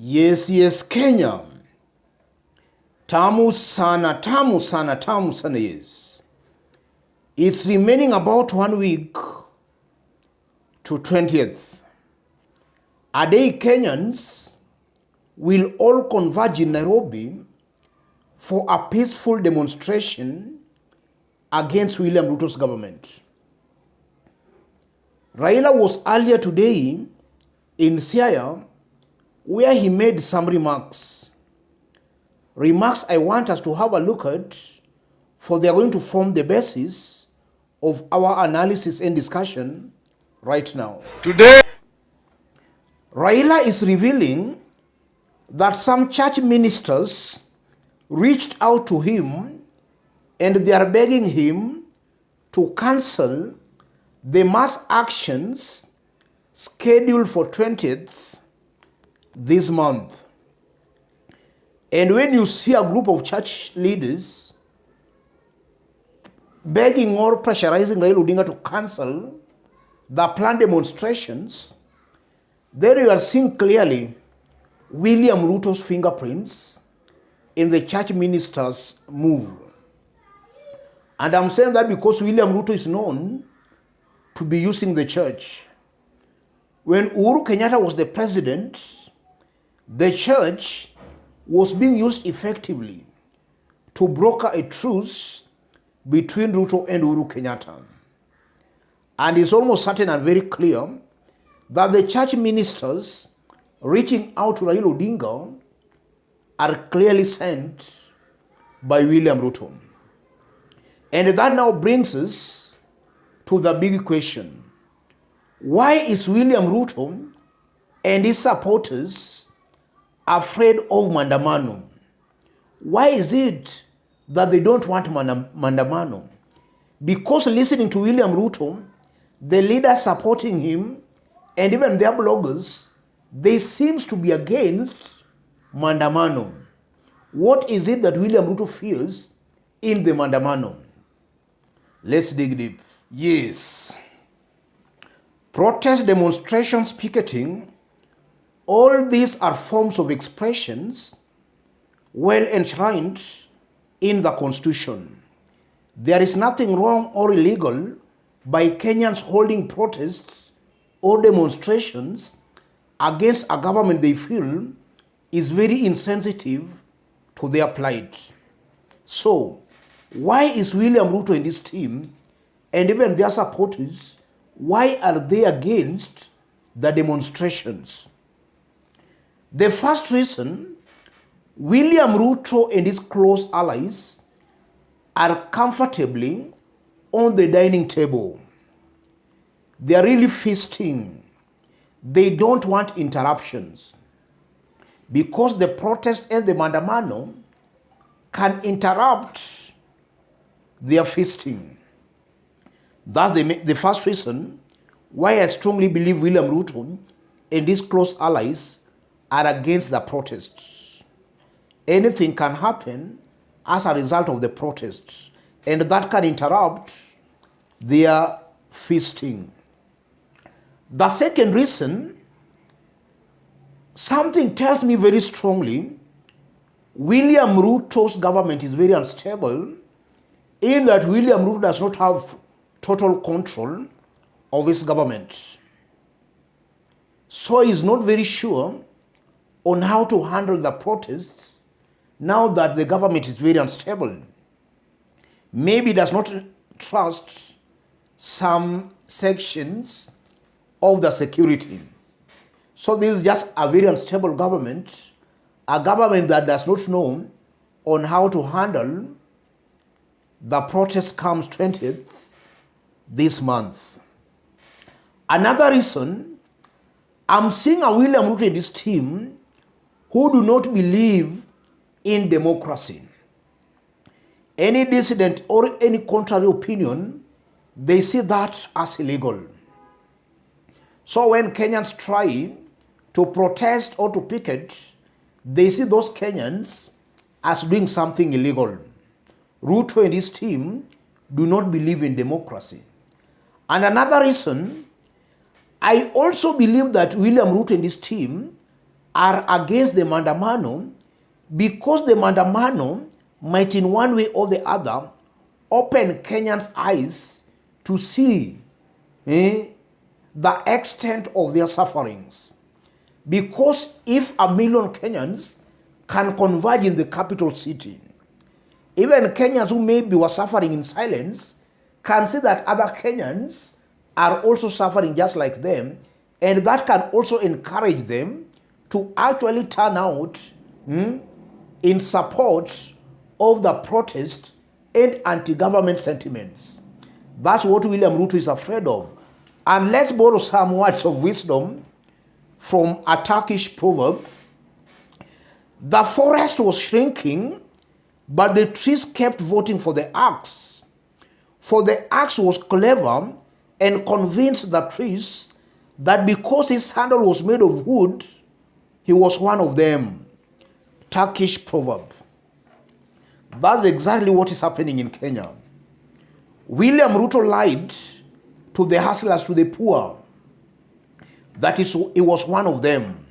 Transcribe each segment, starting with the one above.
Yes, Kenya. Tamu sana, tamu sana, tamu sana, yes. It's remaining about 1 week to 20th. A day Kenyans will all converge in Nairobi for a peaceful demonstration against William Ruto's government. Raila was earlier today in Siaya where he made some remarks. Remarks I want us to have a look at, for they are going to form the basis of our analysis and discussion right now. Today, Raila is revealing that some church ministers reached out to him and they are begging him to cancel the mass actions scheduled for 20th this month. And when you see a group of church leaders begging or pressurizing Raila Odinga to cancel the planned demonstrations, then you are seeing clearly William Ruto's fingerprints in the church ministers' move. And I'm saying that because William Ruto is known to be using the church. When Uhuru Kenyatta was the president, the church was being used effectively to broker a truce between Ruto and Uhuru Kenyatta. And it's almost certain and very clear that the church ministers reaching out to Raila Odinga are clearly sent by William Ruto. And that now brings us to the big question. Why is William Ruto and his supporters afraid of Mandamano? Why is it that they don't want Mandamano? Because listening to William Ruto, the leaders supporting him, and even their bloggers, they seems to be against Mandamano. What is it that William Ruto fears in the Mandamano? Let's dig deep. Yes. Protest, demonstrations, picketing, all these are forms of expressions well enshrined in the Constitution. There is nothing wrong or illegal by Kenyans holding protests or demonstrations against a government they feel is very insensitive to their plight. So, why is William Ruto and his team and even their supporters, why are they against the demonstrations? The first reason, William Ruto and his close allies are comfortably on the dining table. They are really feasting. They don't want interruptions because the protest and the Mandamano can interrupt their feasting. That's the first reason why I strongly believe William Ruto and his close allies are against the protests. Anything can happen as a result of the protests, and that can interrupt their feasting. The second reason, something tells me very strongly, William Ruto's government is very unstable in that William Ruto does not have total control of his government. So he's not very sure on how to handle the protests now that the government is very unstable. Maybe he does not trust some sections of the security. So this is just a very unstable government, a government that does not know on how to handle the protest comes 20th this month. Another reason, I'm seeing a William Ruto and his team who do not believe in democracy. Any dissident or any contrary opinion, they see that as illegal. So when Kenyans try to protest or to picket, they see those Kenyans as doing something illegal. Ruto and his team do not believe in democracy. And another reason, I also believe that William Ruto and his team are against the Mandamano because the Mandamano might in one way or the other open Kenyans' eyes to see the extent of their sufferings. Because if 1 million Kenyans can converge in the capital city, even Kenyans who maybe were suffering in silence can see that other Kenyans are also suffering just like them, and that can also encourage them to actually turn out in support of the protest and anti-government sentiments. That's what William Ruto is afraid of. And let's borrow some words of wisdom from a Turkish proverb. The forest was shrinking, but the trees kept voting for the axe. For the axe was clever and convinced the trees that because his handle was made of wood, he was one of them. Turkish proverb. That's exactly what is happening in Kenya. William Ruto lied to the hustlers, to the poor, that he was one of them.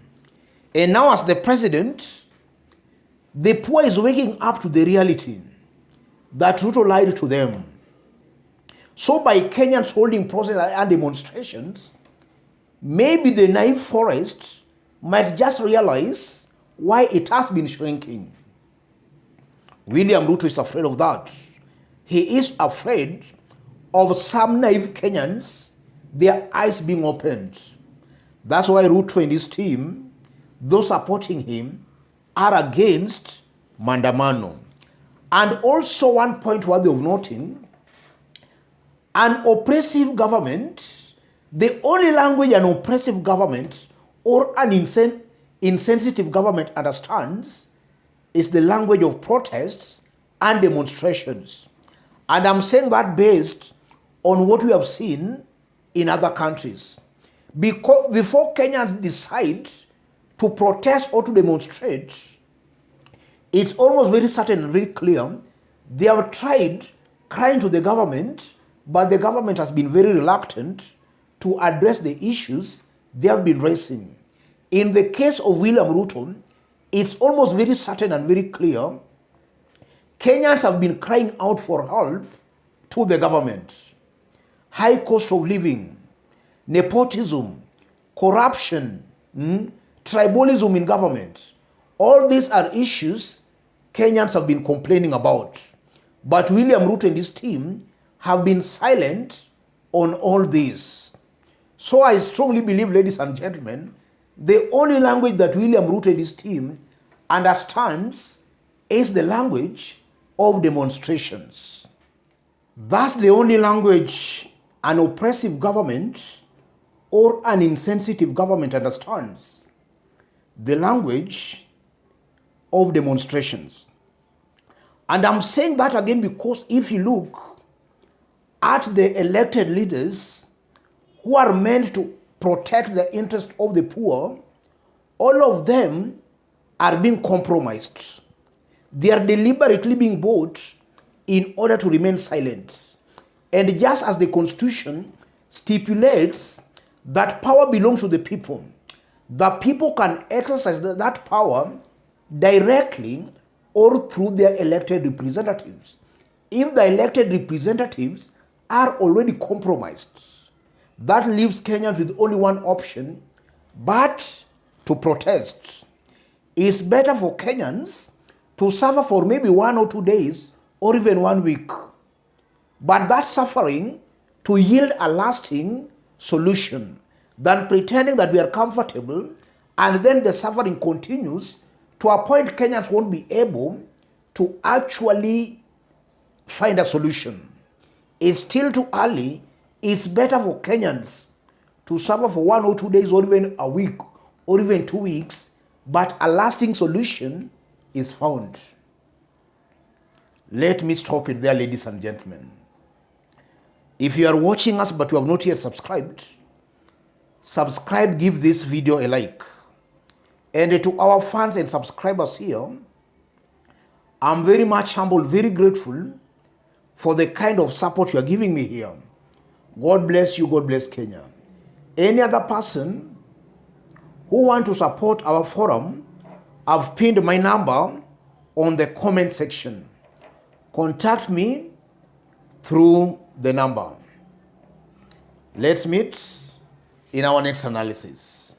And now as the president, the poor is waking up to the reality that Ruto lied to them. So by Kenyans holding protests and demonstrations, maybe the naive forest might just realize why it has been shrinking. William Ruto is afraid of that. He is afraid of some naive Kenyans, their eyes being opened. That's why Ruto and his team, those supporting him, are against Mandamano. And also one point worthy of noting, an oppressive government, the only language an oppressive government or an insensitive government understands is the language of protests and demonstrations. And I'm saying that based on what we have seen in other countries. Because before Kenyans decide to protest or to demonstrate, it's almost very certain and very clear they have tried crying to the government, but the government has been very reluctant to address the issues they have been raising. In the case of William Ruto, it's almost very certain and very clear Kenyans have been crying out for help to the government. High cost of living, nepotism, corruption, tribalism in government. All these are issues Kenyans have been complaining about. But William Ruto and his team have been silent on all this. So I strongly believe, ladies and gentlemen, the only language that William Ruto and his team understands is the language of demonstrations. That's the only language an oppressive government or an insensitive government understands. The language of demonstrations. And I'm saying that again because if you look at the elected leaders who are meant to protect the interest of the poor, all of them are being compromised. They are deliberately being bought in order to remain silent. And just as the Constitution stipulates that power belongs to the people can exercise that power directly or through their elected representatives. If the elected representatives are already compromised, that leaves Kenyans with only one option, but to protest. It's better for Kenyans to suffer for maybe 1 or 2 days or even 1 week. But that suffering to yield a lasting solution than pretending that we are comfortable and then the suffering continues to a point Kenyans won't be able to actually find a solution. It's still too early. It's better for Kenyans to suffer for 1 or 2 days or even a week or even 2 weeks, but a lasting solution is found. Let me stop it there, ladies and gentlemen. If you are watching us but you have not yet subscribed, subscribe, give this video a like. And to our fans and subscribers here, I'm very much humbled, very grateful for the kind of support you are giving me here. God bless you, God bless Kenya. Any other person who want to support our forum, I've pinned my number on the comment section. Contact me through the number. Let's meet in our next analysis.